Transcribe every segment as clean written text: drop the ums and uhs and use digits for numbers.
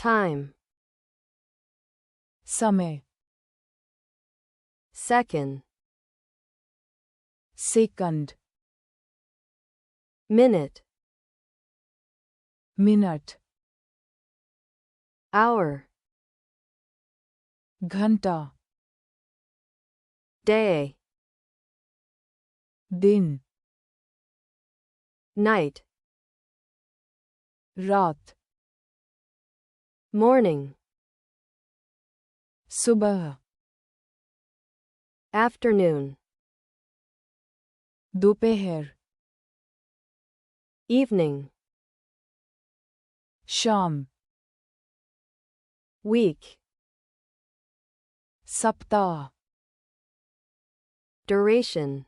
time, समय, second, second, minute, minute, hour, घंटा, day, दिन, night, रात, morning, सुबह, afternoon, दोपहर, evening, शाम, week, सप्ताह, duration,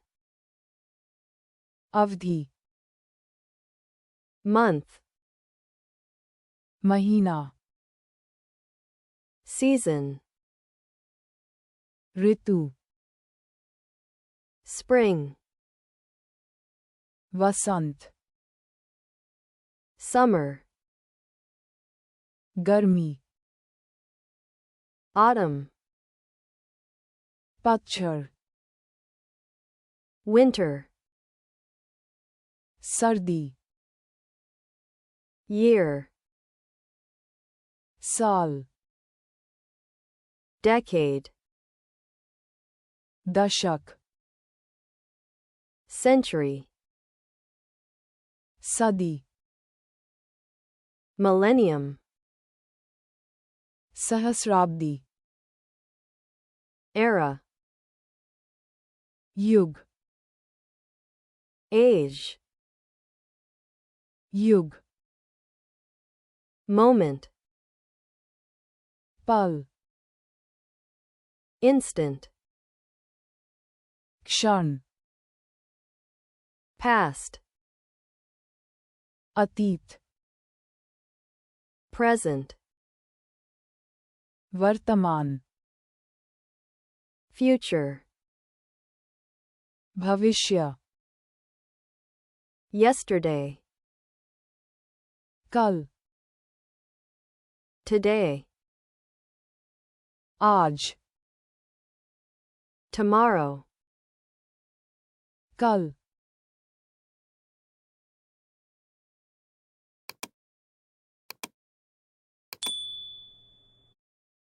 अवधि, month, महीना, season, ऋतु, spring, वसंत, summer, गर्मी, autumn, पतझड़, winter, सर्दी, year, साल, decade, दशक, century, सदी, millennium, सहस्राब्दी, era, युग, age, युग, moment, पल, instant, क्षण, past, अतीत, present, वर्तमान, future, भविष्य, yesterday, कल, today, आज, tomorrow, कल,